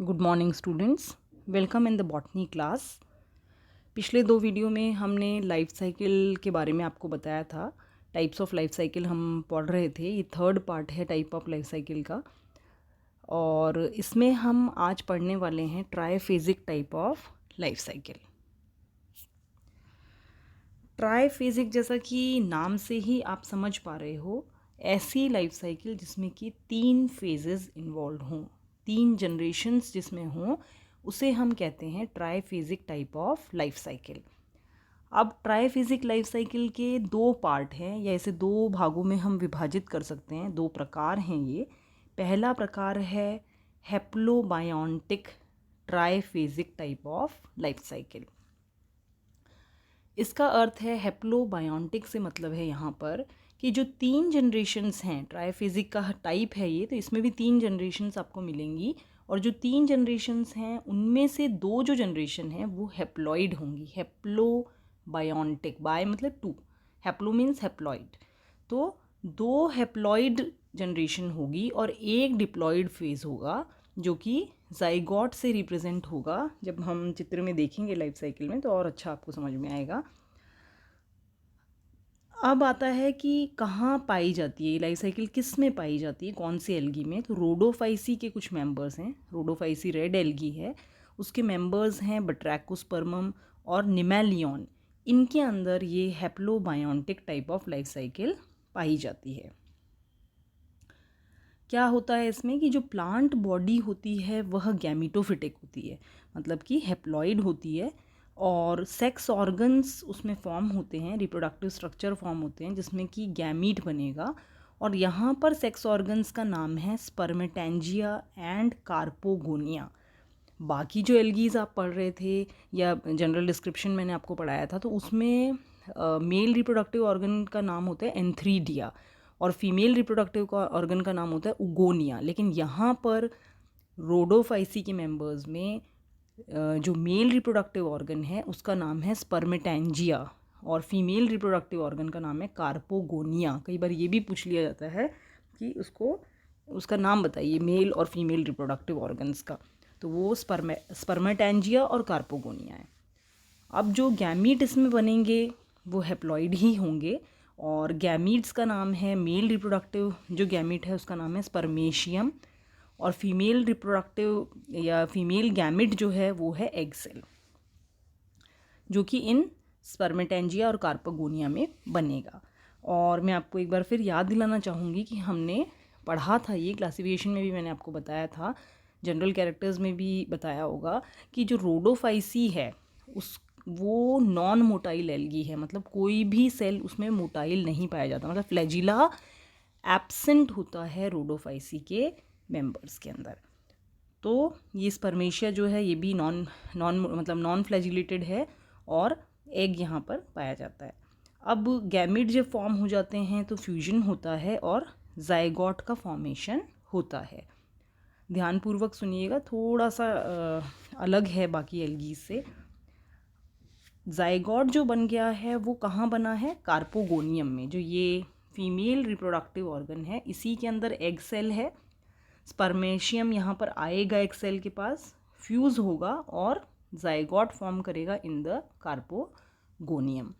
Good morning students, welcome in the botany class. पिछले दो video में हमने लाइफ साइकिल के बारे में आपको बताया था। टाइप्स ऑफ लाइफ साइकिल हम पढ़ रहे थे। ये थर्ड पार्ट है टाइप ऑफ लाइफ साइकिल का, और इसमें हम आज पढ़ने वाले हैं triphasic type of life cycle. Triphasic, जैसा कि नाम से ही आप समझ पा रहे हो, ऐसी लाइफ साइकिल जिसमें कि 3 फेजेस इन्वॉल्व हों, 3 जनरेशन्स जिसमें हों, उसे हम कहते हैं triphasic type of life cycle. अब ट्राइफेजिक लाइफ साइकिल के 2 पार्ट हैं, या इसे 2 भागों में हम विभाजित कर सकते हैं। 2 प्रकार हैं ये। पहला प्रकार है हैप्लोबायोटिक triphasic type of life cycle. इसका अर्थ है, हैप्लोबायोटिक से मतलब है यहाँ पर कि जो 3 जनरेशन्स हैं, ट्राइफेजिक का टाइप है ये, तो इसमें भी 3 जनरेशन्स आपको मिलेंगी, और जो 3 जनरेशन्स हैं उनमें से 2 जो जनरेशन हैं वो हैप्लॉइड होंगी। हैप्लोबायोटिक, बाय मतलब 2, हैप्लो मीन्स हैप्लॉइड। तो 2 हैप्लॉइड जनरेशन होगी और 1 डिप्लॉइड फेज होगा, जो कि जाइगोट से रिप्रेजेंट होगा। जब हम चित्र में देखेंगे लाइफ साइकिल में तो और अच्छा आपको समझ में आएगा। अब आता है कि कहाँ पाई जाती है ये लाइफ साइकिल, किस में पाई जाती है, कौन से एल्गी में। तो रोडोफाइसी के कुछ मेंबर्स हैं। रोडोफाइसी रेड एल्गी है, उसके मेंबर्स हैं बट्रैकोस्पर्मम और निमेलियन। इनके अंदर ये हैप्लोबायोटिक टाइप ऑफ लाइफ साइकिल पाई जाती है। क्या होता है इसमें कि जो प्लांट बॉडी होती है वह गैमिटोफिटिक होती है, मतलब कि हैप्लॉइड होती है, और सेक्स ऑर्गन्स उसमें फॉर्म होते हैं, रिप्रोडक्टिव स्ट्रक्चर फॉर्म होते हैं जिसमें कि गैमीट बनेगा। और यहाँ पर सेक्स ऑर्गन्स का नाम है स्पर्मेटेंजिया एंड कार्पोगोनिया। बाकी जो एल्गीज आप पढ़ रहे थे या जनरल डिस्क्रिप्शन मैंने आपको पढ़ाया था, तो उसमें मेल रिप्रोडक्टिव ऑर्गन का नाम होता है एंथ्रीडिया और फीमेल रिप्रोडक्टिव का ऑर्गन का नाम होता है उगोनिया। लेकिन यहाँ पर रोडोफाइसी के मेंबर्स में जो मेल रिप्रोडक्टिव ऑर्गन है उसका नाम है स्पर्मेटेंजिया, और फीमेल रिप्रोडक्टिव ऑर्गन का नाम है कार्पोगोनिया। कई बार ये भी पूछ लिया जाता है कि उसका नाम बताइए मेल और फीमेल रिप्रोडक्टिव ऑर्गन्स का, तो वो स्पर्मेटेंजिया और कार्पोगोनिया है। अब जो गैमीट इसमें बनेंगे वो हैप्लॉइड ही होंगे, और गैमीट्स का नाम है, मेल रिप्रोडक्टिव जो गैमीट है उसका नाम है स्पर्मेशियम, और फीमेल रिप्रोडक्टिव या फीमेल गैमिट जो है वो है एग सेल, जो कि इन स्पर्मेटेंजिया और कार्पोगोनिया में बनेगा। और मैं आपको एक बार फिर याद दिलाना चाहूँगी कि हमने पढ़ा था, ये क्लासिफिकेशन में भी मैंने आपको बताया था, जनरल कैरेक्टर्स में भी बताया होगा, कि जो रोडोफाइसी है वो नॉन मोटाइल एल्गी है, मतलब कोई भी सेल उसमें मोटाइल नहीं पाया जाता, मतलब फ्लैजिला एब्सेंट होता है रोडोफाइसी के मेंबर्स के अंदर। तो ये स्पर्मेशिया जो है ये भी नॉन फ्लैजिलेटेड है, और एग यहाँ पर पाया जाता है। अब गैमिट जब फॉर्म हो जाते हैं तो फ्यूजन होता है और जाइगोट का फॉर्मेशन होता है। ध्यानपूर्वक सुनिएगा, थोड़ा सा अलग है बाकी एल्गीज से। जाइगोट जो बन गया है वो कहाँ बना है, कार्पोगोनियम में, जो ये फीमेल रिप्रोडक्टिव ऑर्गन है इसी के अंदर एग सेल है। स्पर्मेशियम यहाँ पर आएगा एग सेल के पास, फ्यूज होगा और जाइगोट फॉर्म करेगा इन द कार्पोगोनियम।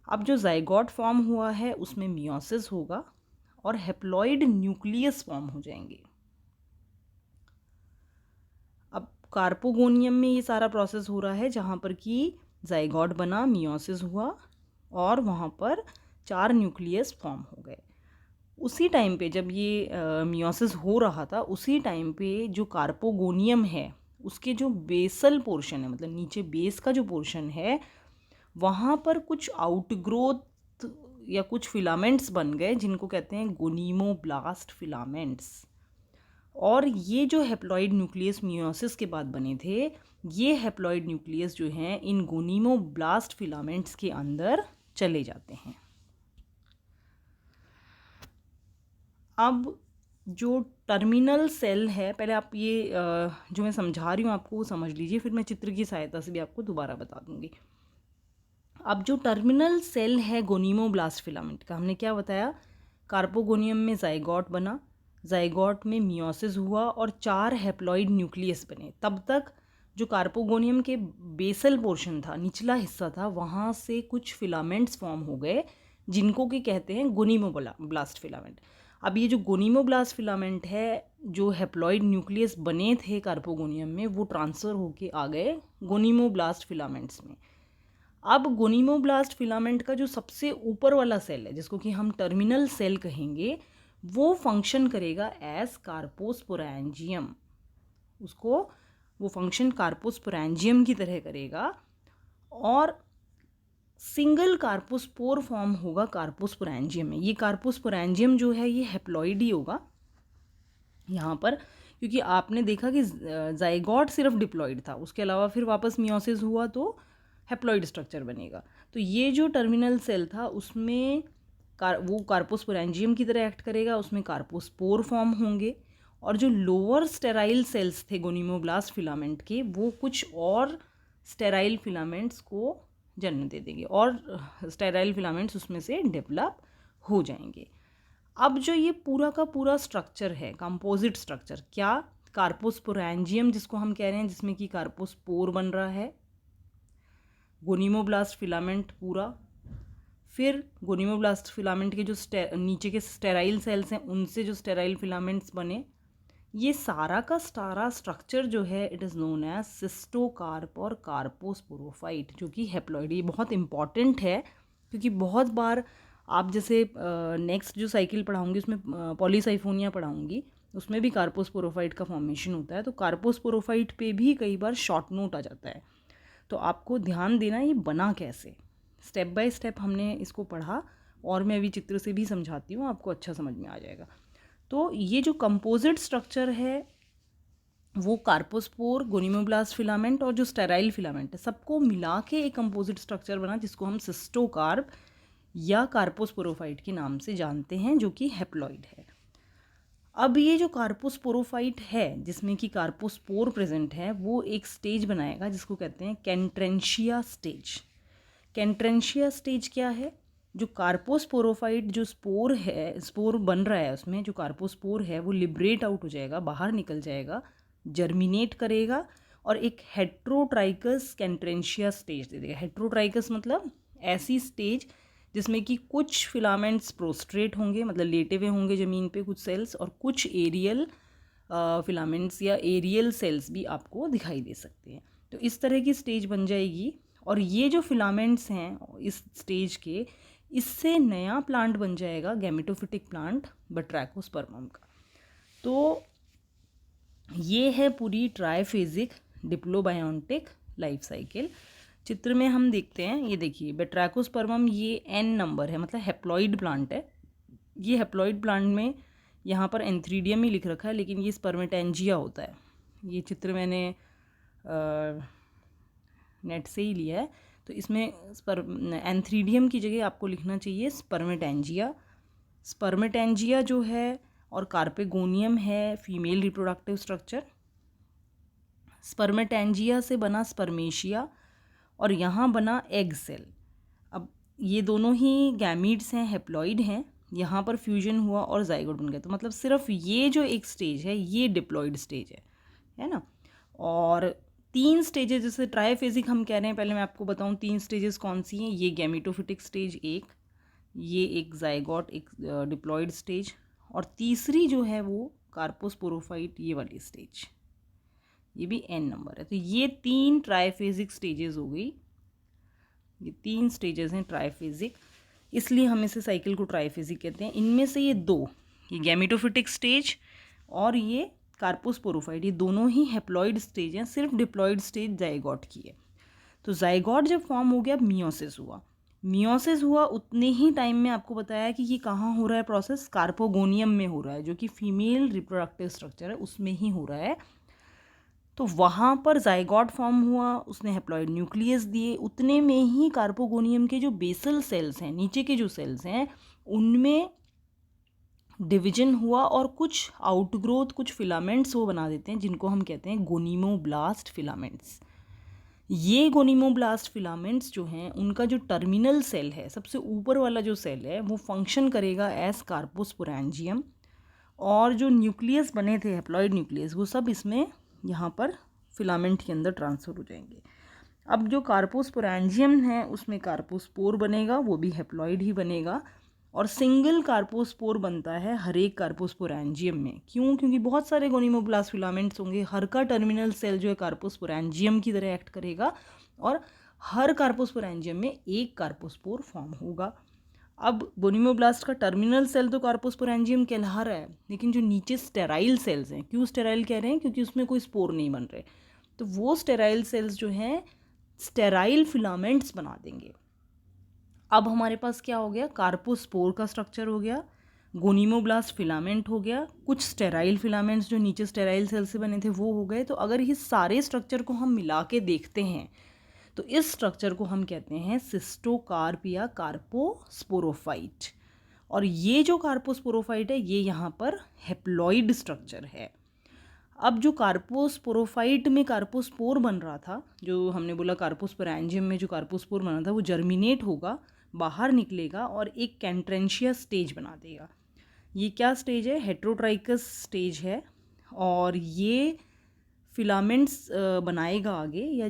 अब जो जाइगोट फॉर्म हुआ है उसमें मियोसिस होगा और हैप्लॉइड न्यूक्लियस फॉर्म हो जाएंगे। अब कार्पोगोनियम में ये सारा प्रोसेस हो रहा है जहाँ पर कि जाइगोट बना, मियोसिस हुआ और वहाँ पर 4 न्यूक्लियस फॉर्म हो गए। उसी टाइम पे जब ये मियोसिस हो रहा था, उसी टाइम पे जो कार्पोगोनियम है उसके जो बेसल पोर्शन है, मतलब नीचे बेस का जो पोर्शन है, वहाँ पर कुछ आउटग्रोथ या कुछ फिलामेंट्स बन गए जिनको कहते हैं गोनीमोब्लास्ट फिलामेंट्स। और ये जो हैप्लॉइड न्यूक्लियस मियोसिस के बाद बने थे, ये हैप्लॉइड न्यूक्लियस जो हैं इन गोनीमोब्लास्ट फिलामेंट्स के अंदर चले जाते हैं। अब जो टर्मिनल सेल है, पहले आप ये जो मैं समझा रही हूँ आपको वो समझ लीजिए, फिर मैं चित्र की सहायता से भी आपको दोबारा बता दूँगी। अब जो टर्मिनल सेल है गोनीमोब्लास्ट फिलामेंट का, हमने क्या बताया, कार्पोगोनियम में जाइगोट बना, जाइगोट में मियोसिस हुआ और 4 हैप्लॉइड न्यूक्लियस बने। तब तक जो कार्पोगोनियम के बेसल पोर्शन था, निचला हिस्सा था, वहाँ से कुछ फिलामेंट्स फॉर्म हो गए जिनको कि कहते हैं गोनिमोब्लास्ट फिलामेंट। अब ये जो गोनिमोब्लास्ट फिलामेंट है, जो हैप्लॉइड न्यूक्लियस बने थे कार्पोगोनियम में, वो ट्रांसफ़र होके आ गए गोनिमोब्लास्ट फिलामेंट्स में। अब गोनिमोब्लास्ट फिलामेंट का जो सबसे ऊपर वाला सेल है, जिसको कि हम टर्मिनल सेल कहेंगे, वो फंक्शन करेगा एज कार्पोस्पोरेंजियम। उसको वो फंक्शन कार्पोस्पोरेंजियम की तरह करेगा और सिंगल कार्पोस्पोर फॉर्म होगा कार्पोस्पोरेंजियम में। ये कार्पोस्पोरेंजियम जो है ये हैप्लॉइड ही होगा यहाँ पर, क्योंकि आपने देखा कि जाइगोट सिर्फ डिप्लॉइड था, उसके अलावा फिर वापस मियोसिस हुआ तो हैप्लॉइड स्ट्रक्चर बनेगा। तो ये जो टर्मिनल सेल था उसमें वो कार्पोस्पोरेंजियम की तरह एक्ट करेगा, उसमें कार्पोस्पोर फॉर्म होंगे और जो लोअर स्टेराइल सेल्स थे गोनिमोब्लास्ट फिलामेंट के, वो कुछ और स्टेराइल फिलामेंट्स को जन्म दे देंगे और स्टेराइल फिलामेंट्स उसमें से डेवलप हो जाएंगे। अब जो ये पूरा का पूरा स्ट्रक्चर है, कंपोजिट स्ट्रक्चर, क्या कार्पोस्पोरेंजियम जिसको हम कह रहे हैं, जिसमें कि कार्पोस्पोर बन रहा है, गोनिमोब्लास्ट फिलामेंट पूरा, फिर गोनिमोब्लास्ट फिलामेंट के जो नीचे के स्टेराइल सेल्स हैं उनसे जो स्टेराइल फिलामेंट्स बने, ये सारा का सारा स्ट्रक्चर जो है it is known as cystocarp और कार्पोस्पोरोफाइट, जो कि हैप्लॉइड। ये बहुत इंपॉर्टेंट है क्योंकि बहुत बार आप जैसे नेक्स्ट जो साइकिल पढ़ाऊंगी उसमें पॉलीसाइफोनिया पढ़ाऊंगी, उसमें भी कार्पोस्पोरोफाइट का फॉर्मेशन होता है। तो कार्पोस्पोरोफाइट पे भी कई बार शॉर्ट नोट आ जाता है, तो आपको ध्यान देना ये बना कैसे, स्टेप बाय स्टेप हमने इसको पढ़ा और मैं अभी चित्र से भी समझाती हूँ, आपको अच्छा समझ में आ जाएगा। तो ये जो कंपोजिट स्ट्रक्चर है वो कार्पोस्पोर, गोनिमोब्लास्ट फिलामेंट और जो स्टेराइल फिलामेंट है, सबको मिला के एक कंपोजिट स्ट्रक्चर बना जिसको हम सिस्टोकार्प या कार्पोस्पोरोफाइट के नाम से जानते हैं, जो कि हैप्लॉइड है। अब ये जो कार्पोस्पोरोफाइट है जिसमें कि कार्पोस्पोर प्रेजेंट है, वो एक स्टेज बनाएगा जिसको कहते हैं कैंट्रेंशिया स्टेज। कैंट्रेंशिया स्टेज क्या है? जो कार्पोस्पोरोफाइट जो स्पोर है, स्पोर बन रहा है, उसमें जो कार्पोस्पोर है वो लिबरेट आउट हो जाएगा, बाहर निकल जाएगा, जर्मिनेट करेगा और एक हेट्रोट्राइकस कैंट्रेंशिया स्टेज दे देगा। हेट्रोट्राइकस मतलब ऐसी स्टेज जिसमें कि कुछ फिलामेंट्स प्रोस्ट्रेट होंगे, मतलब लेटे हुए होंगे ज़मीन पे कुछ सेल्स, और कुछ एरियल फिलामेंट्स या एरियल सेल्स भी आपको दिखाई दे सकते हैं। तो इस तरह की स्टेज बन जाएगी और ये जो फिलामेंट्स हैं इस स्टेज के, इससे नया प्लांट बन जाएगा, गैमेटोफिटिक प्लांट बट्रैकोस्पर्मम का। तो ये है पूरी ट्राइफेजिक डिप्लोबायोन्टिक लाइफ साइकिल। चित्र में हम देखते हैं, ये देखिए बट्रैकोस्पर्मम ये एन नंबर है, मतलब हैप्लॉइड प्लांट है। ये हैप्लॉइड प्लांट में यहाँ पर एंथ्रीडियम ही लिख रखा है, लेकिन ये स्पर्मेटेंजिया होता है। ये चित्र मैंने नेट से ही लिया है, तो इसमें एंथ्रीडियम की जगह आपको लिखना चाहिए स्पर्मेटेंजिया। स्पर्मेटेंजिया जो है और कार्पेगोनियम है फीमेल रिप्रोडक्टिव स्ट्रक्चर। स्पर्मेटेंजिया से बना स्पर्मेशिया और यहाँ बना एग सेल। अब ये दोनों ही गैमीट्स हैं, हैप्लॉइड हैं, यहाँ पर फ्यूजन हुआ और जाइगोट बन गया। तो मतलब सिर्फ ये जो एक स्टेज है ये डिप्लॉइड स्टेज है ना। और 3 स्टेजेस जैसे ट्राइफेजिक हम कह रहे हैं, पहले मैं आपको बताऊं 3 स्टेजेस कौन सी हैं। ये गैमेटोफिटिक स्टेज एक, ये एक जाइगोट एक डिप्लॉइड स्टेज, और तीसरी जो है वो कार्पोस्पोरोफाइट ये वाली स्टेज, ये भी एन नंबर है। तो ये 3 ट्राइफेजिक स्टेजेस हो गई, ये 3 स्टेजेस हैं ट्राइफेजिक, इसलिए हम इसे साइकिल को ट्राइफेजिक कहते हैं। इनमें से ये 2, ये गैमेटोफिटिक स्टेज और ये कार्पोस्पोरोफाइट, ये दोनों ही हैप्लॉइड स्टेज हैं, सिर्फ डिप्लॉइड स्टेज जाइगोट की है। तो जाइगोट जब फॉर्म हो गया, मियोसिस हुआ। मियोसिस हुआ उतने ही टाइम में आपको बताया कि ये कहाँ हो रहा है प्रोसेस, कार्पोगोनियम में हो रहा है, जो कि फीमेल रिप्रोडक्टिव स्ट्रक्चर है उसमें ही हो रहा है। तो वहाँ पर जाइगोट फॉर्म हुआ, उसने हैप्लॉइड न्यूक्लियस दिए, उतने में ही कार्पोगोनियम के जो बेसल सेल्स हैं, नीचे के जो सेल्स हैं, उनमें डिवीजन हुआ और कुछ आउटग्रोथ, कुछ फिलामेंट्स वो बना देते हैं जिनको हम कहते हैं गोनिमोब्लास्ट फिलामेंट्स। ये गोनिमोब्लास्ट फिलामेंट्स जो हैं उनका जो टर्मिनल सेल है, सबसे ऊपर वाला जो सेल है, वो फंक्शन करेगा एज कार्पोस्पोरेंजियम और जो न्यूक्लियस बने थे हैप्लॉइड न्यूक्लियस वो सब इसमें यहाँ पर फिलामेंट के अंदर ट्रांसफ़र हो जाएंगे। अब जो कार्पोस्पोरेंजियम है उसमें कार्पोस्पोर बनेगा, वो भी हैप्लॉइड ही बनेगा, और सिंगल कार्पोस्पोर बनता है हर एक कार्पोस्पोरेंजियम में। क्यों? क्योंकि बहुत सारे गोनिमोब्लास्ट फिलामेंट्स होंगे, हर का टर्मिनल सेल जो है कार्पोस्पोरेंजियम की तरह एक्ट करेगा और हर कार्पोस्पोरेंजियम में एक कार्पोस्पोर फॉर्म होगा। अब गोनिमोब्लास्ट का टर्मिनल सेल तो कार्पोस्पोरेंजियम कहला रहा है, लेकिन जो नीचे स्टेराइल सेल्स हैं, क्यों स्टेराइल कह रहे हैं? क्योंकि उसमें कोई स्पोर नहीं बन रहे, तो वो स्टेराइल सेल्स जो हैं स्टेराइल फिलामेंट्स बना देंगे। अब हमारे पास क्या हो गया? कार्पोस्पोर का स्ट्रक्चर हो गया, गोनिमोब्लास्ट फिलामेंट हो गया, कुछ स्टेराइल फिलामेंट्स जो नीचे स्टेराइल सेल से बने थे वो हो गए। तो अगर ये सारे स्ट्रक्चर को हम मिला के देखते हैं तो इस स्ट्रक्चर को हम कहते हैं सिस्टोकार्प या कार्पोस्पोरोफाइट। और ये जो कार्पोस्पोरोफाइट है ये यहाँ पर हैप्लॉइड स्ट्रक्चर है। अब जो कार्पोस्पोरोफाइट में कार्पोस्पोर बन रहा था, जो हमने बोला कार्पोस्पोरेंजियम में जो कार्पोस्पोर बना था, वो जर्मिनेट होगा, बाहर निकलेगा और एक कैंट्रेंशिया स्टेज बना देगा। ये क्या स्टेज है? हेट्रोट्राइकस स्टेज है, और ये फिलामेंट्स बनाएगा आगे, या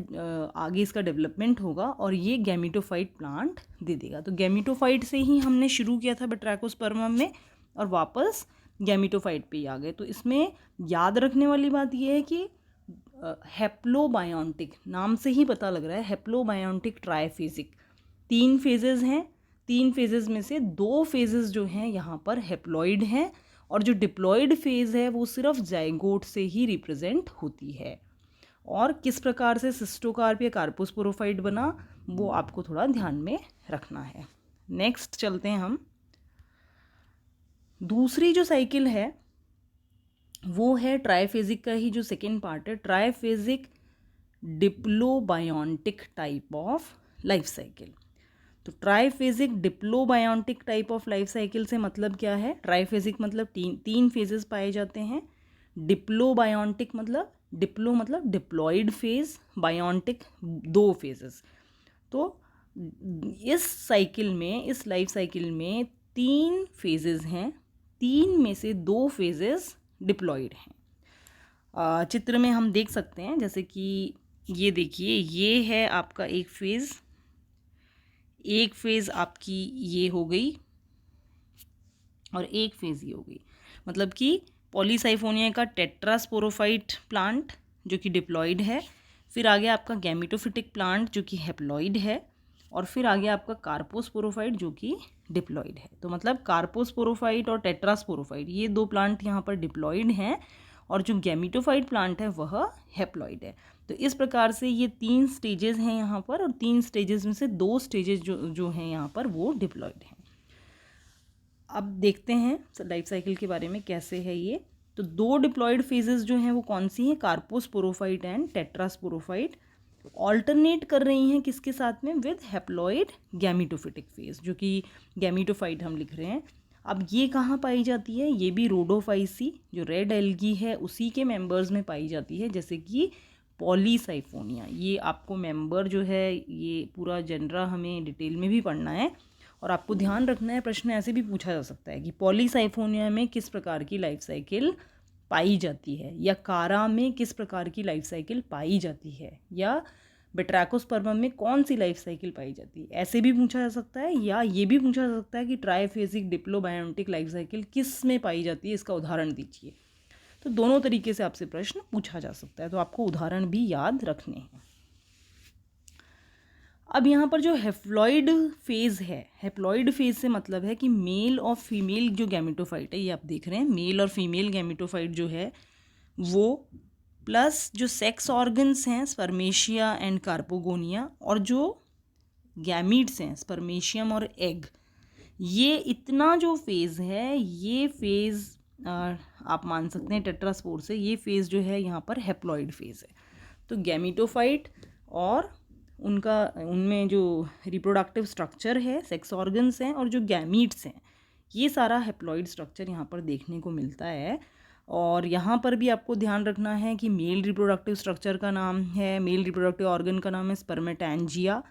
आगे इसका डेवलपमेंट होगा और ये गैमीटोफाइट प्लांट दे देगा। तो गैमीटोफाइट से ही हमने शुरू किया था बैट्रैकोस्पर्मम में और वापस गैमीटोफाइट पे ही आ गए। तो इसमें याद रखने वाली बात यह है कि हैप्लोबायोटिक, नाम से ही पता लग रहा है, हैप्लोबायोटिक ट्राइफेजिक 3 फेजेस हैं। 3 फेजेस में से 2 फेजेस जो हैं यहाँ पर हैप्लॉइड हैं, और जो डिप्लॉइड फेज़ है वो सिर्फ जाइगोट से ही रिप्रेजेंट होती है। और किस प्रकार से सिस्टोकार्प या कार्पोस्पोरोफाइट बना वो आपको थोड़ा ध्यान में रखना है। नेक्स्ट चलते हैं हम। दूसरी जो साइकिल है वो है ट्राइफेजिक का ही जो सेकेंड पार्ट है, triphasic diplobiontic type of life cycle. तो triphasic diplobiontic type of life cycle से मतलब क्या है? ट्राइफेजिक मतलब तीन फेजेस पाए जाते हैं, डिप्लोबायोटिक मतलब डिप्लो मतलब डिप्लॉइड फेज, बायोटिक 2 फेजेस। तो इस साइकिल में, इस लाइफ साइकिल में 3 फेजेस हैं, 3 में से 2 फेजेस डिप्लॉइड हैं। चित्र में हम देख सकते हैं, जैसे कि ये देखिए, ये है आपका एक फेज़ आपकी ये हो गई और एक फेज़ ये हो गई। मतलब कि पॉलीसाइफोनिया का टेट्रास्पोरोफाइट प्लांट जो कि डिप्लॉइड है, फिर आगे आपका गैमीटोफिटिक प्लांट जो कि हैप्लॉइड है, और फिर आगे आपका कार्पोस्पोरोफाइट जो कि डिप्लॉइड है। तो मतलब कार्पोस्पोरोफाइट और टेट्रास्पोरोफाइट ये 2 प्लांट यहाँ पर डिप्लॉइड हैं, और जो गैमीटोफाइट प्लांट है वह हैप्लॉइड है। तो इस प्रकार से ये 3 स्टेजेस हैं यहाँ पर, और 3 स्टेजेस में से 2 स्टेजेस जो हैं यहाँ पर वो डिप्लॉइड हैं। अब देखते हैं लाइफ साइकिल के बारे में कैसे है ये। तो 2 डिप्लॉइड फेजेस जो हैं वो कौन सी हैं? कार्पोस्पोरोफाइट एंड टेट्रास्पोरोफाइट ऑल्टरनेट कर रही हैं किसके साथ में? विद हैप्लॉइड गैमीटोफिटिक फेज, जो कि गैमीटोफाइट हम लिख रहे हैं। अब ये कहाँ पाई जाती है? ये भी रोडोफाइसी जो रेड एल्गी है उसी के मेंबर्स में पाई जाती है, जैसे कि पॉलीसाइफोनिया। ये आपको मेंबर जो है, ये पूरा जनरा हमें डिटेल में भी पढ़ना है, और आपको ध्यान रखना है, प्रश्न ऐसे भी पूछा जा सकता है कि पॉलीसाइफोनिया में किस प्रकार की लाइफ साइकिल पाई जाती है, या कारा में किस प्रकार की लाइफ साइकिल पाई जाती है, या बैट्रैकोस्पर्मम में कौन सी लाइफ साइकिल पाई जाती है, ऐसे भी पूछा जा सकता है। या ये भी पूछा जा सकता है कि ट्राइफेजिक डिप्लोबायोटिक लाइफ साइकिल किस में पाई जाती है, इसका उदाहरण दीजिए। तो दोनों तरीके से आपसे प्रश्न पूछा जा सकता है, तो आपको उदाहरण भी याद रखने हैं। अब यहाँ पर जो हैप्लॉइड फेज है, हैप्लॉइड फेज से मतलब है कि मेल और फीमेल जो गैमेटोफाइट है, ये आप देख रहे हैं, मेल और फीमेल गैमेटोफाइट जो है वो, प्लस जो सेक्स ऑर्गन्स हैं स्पर्मेशिया एंड कार्पोगोनिया, और जो गैमीट्स हैं स्पर्मेशियम और एग, ये इतना जो फेज़ है, ये फेज़ आप मान सकते हैं टेट्रास्पोर से, ये फेज़ जो है यहाँ पर हैप्लॉइड फेज़ है। तो गैमीटोफाइट और उनमें जो रिप्रोडक्टिव स्ट्रक्चर है, सेक्स ऑर्गन्स हैं और जो गैमीट्स हैं, ये सारा हैप्लॉइड स्ट्रक्चर यहाँ पर देखने को मिलता है। और यहाँ पर भी आपको ध्यान रखना है कि मेल रिप्रोडक्टिव स्ट्रक्चर का नाम है, मेल रिप्रोडक्टिव ऑर्गन का नाम है स्पर्मेटैंजिया,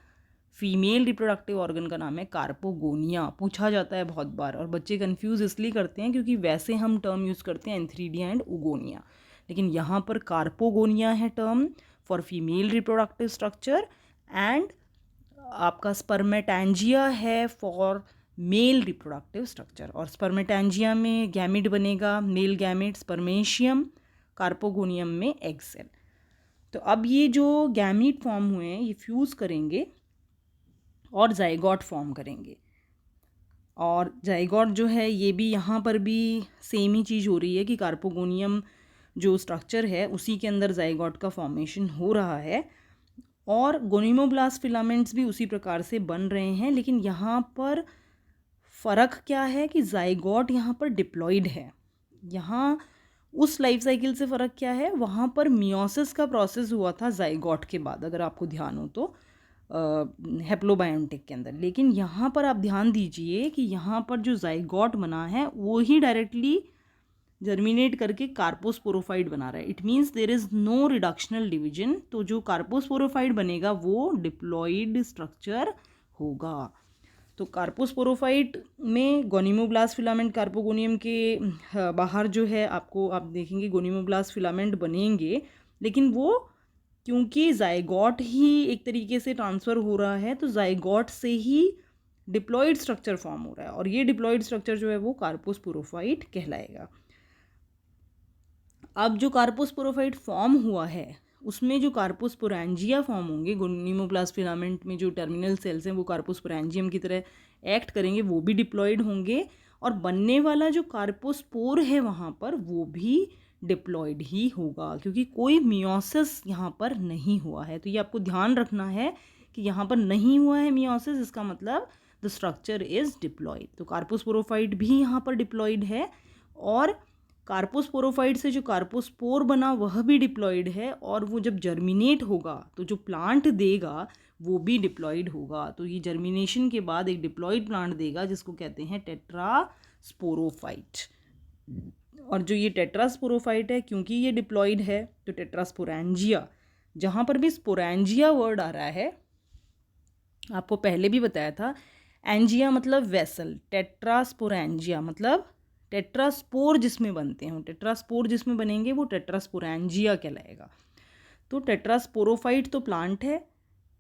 फीमेल रिप्रोडक्टिव ऑर्गन का नाम है कार्पोगोनिया। पूछा जाता है बहुत बार और बच्चे कंफ्यूज इसलिए करते हैं क्योंकि वैसे हम टर्म यूज़ करते हैं एंथ्रीडिया एंड उगोनिया, लेकिन यहाँ पर कार्पोगोनिया है term for female reproductive structure, and आपका स्पर्मेटैंजिया है फॉर मेल रिप्रोडक्टिव स्ट्रक्चर। और स्पर्मेटैंजिया में गैमिट बनेगा मेल गैमिट स्पर्मेशियम, कार्पोगोनियम में एग सेल। तो अब ये जो गैमिट फॉर्म हुए हैं ये फ्यूज़ करेंगे और जाइगोट फॉर्म करेंगे। और जाइगोट जो है ये भी यहाँ पर भी सेम ही चीज़ हो रही है कि कार्पोगोनियम जो स्ट्रक्चर है उसी के अंदर जाइगोट का फॉर्मेशन हो रहा है और गोनिमोब्लास्ट फिलामेंट्स भी उसी प्रकार से बन रहे हैं। लेकिन यहाँ पर फ़र्क क्या है कि जाइगोट यहाँ पर डिप्लॉइड है। यहाँ उस लाइफ साइकिल से फ़र्क क्या है, वहाँ पर मियोसिस का प्रोसेस हुआ था जाइगोट के बाद, अगर आपको ध्यान हो तो हैप्लोबायोटिक के अंदर। लेकिन यहाँ पर आप ध्यान दीजिए कि यहाँ पर जो जाइगोट बना है वो ही डायरेक्टली जर्मिनेट करके कार्पोस्पोरोफाइट बना रहा है। It means there is no reductional division. तो जो कार्पोस्पोरोफाइट बनेगा वो डिप्लॉइड स्ट्रक्चर होगा। तो कार्पोस्पोरोफाइट में गोनिमोब्लास्ट फिलामेंट कार्पोगोनियम के बाहर जो है आपको आप देखेंगे गोनिमोब्लास्ट फिलामेंट बनेंगे, लेकिन वो क्योंकि जाइगोट ही एक तरीके से ट्रांसफ़र हो रहा है तो जाइगोट से ही डिप्लॉइड स्ट्रक्चर फॉर्म हो रहा है और ये डिप्लॉइड स्ट्रक्चर जो है वो कार्पोस्पोरोफाइट कहलाएगा। अब जो कार्पोस्पोरोफाइट फॉर्म हुआ है उसमें जो कार्पोस्पोरेंजिया फॉर्म होंगे, गोनिमोब्लास्ट फिलामेंट में जो टर्मिनल सेल्स हैं वो कार्पोस्पोरेंजियम की तरह एक्ट करेंगे, वो भी डिप्लॉइड होंगे और बनने वाला जो कार्पोस्पोर है वहाँ पर वो भी डिप्लॉइड ही होगा क्योंकि कोई मियोसिस यहाँ पर नहीं हुआ है। तो ये आपको ध्यान रखना है कि यहाँ पर नहीं हुआ है मियोसिस, इसका मतलब द स्ट्रक्चर इज़ डिप्लॉइड। तो कार्पोस्पोरोफाइट भी यहाँ पर डिप्लॉइड है और कार्पोस्पोरोफाइट से जो कार्पोस्पोर बना वह भी डिप्लॉइड है और वो जब जर्मिनेट होगा तो जो प्लांट देगा वो भी डिप्लॉइड होगा। तो ये जर्मिनेशन के बाद एक डिप्लॉइड प्लांट देगा जिसको कहते हैं टेट्रास्पोरोफाइट। और जो ये टेट्रास्पोरोफाइट है क्योंकि ये डिप्लॉइड है तो टेट्रास्पोरेंजिया, जहाँ पर भी स्पोरेंजिया वर्ड आ रहा है आपको पहले भी बताया था, एंजिया मतलब वेसल, टेट्रास्पोरेंजिया मतलब टेट्रास्पोर जिसमें बनते हैं, टेट्रास्पोर जिसमें बनेंगे वो टेट्रास्पोरेंजिया कहलाएगा। तो टेट्रास्पोरोफाइट तो प्लांट है,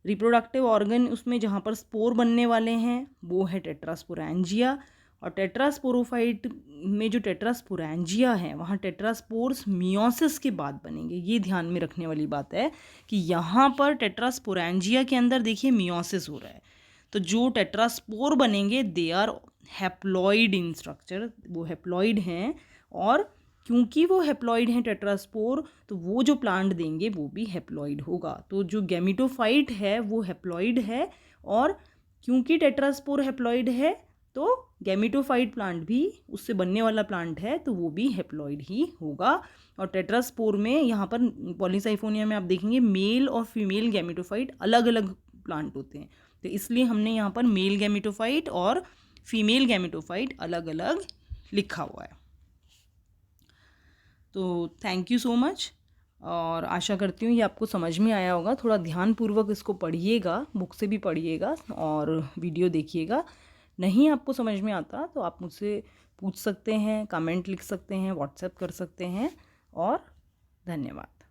रिप्रोडक्टिव ऑर्गन उसमें जहाँ पर स्पोर बनने वाले हैं वो है टेट्रास्पोरेंजिया, और टेट्रास्पोरोफाइट में जो टेट्रास्पोरेंजिया है वहाँ टेट्रास्पोर्स मियोसिस के बाद बनेंगे। ये ध्यान में रखने वाली बात है कि यहाँ पर टेट्रास्पोरेंजिया के अंदर देखिए मियोसिस हो रहा है, तो जो टेट्रास्पोर बनेंगे they are haploid in structure, वो हैप्लॉइड हैं और क्योंकि वो हैप्लॉइड हैं टेट्रास्पोर तो वो जो प्लांट देंगे वो भी हैप्लॉइड होगा। तो जो गैमिटोफाइट है वो हैप्लॉइड है और क्योंकि टेट्रास्पोर हैप्लॉइड है तो गैमिटोफाइट प्लांट भी उससे बनने वाला प्लांट है तो वो भी हैप्लॉइड ही होगा। और टेट्रास्पोर में यहाँ पर पॉलीसाइफोनिया में आप देखेंगे मेल और फीमेल गैमिटोफाइट अलग अलग प्लांट होते हैं, तो इसलिए हमने यहाँ पर मेल गैमिटोफाइट और फीमेल गैमिटोफाइट अलग अलग लिखा हुआ है। तो थैंक यू सो मच और आशा करती हूँ ये आपको समझ में आया होगा। थोड़ा ध्यानपूर्वक इसको पढ़िएगा, बुक से भी पढ़िएगा और वीडियो देखिएगा। नहीं आपको समझ में आता तो आप मुझसे पूछ सकते हैं, कमेंट लिख सकते हैं, व्हाट्सएप कर सकते हैं और धन्यवाद।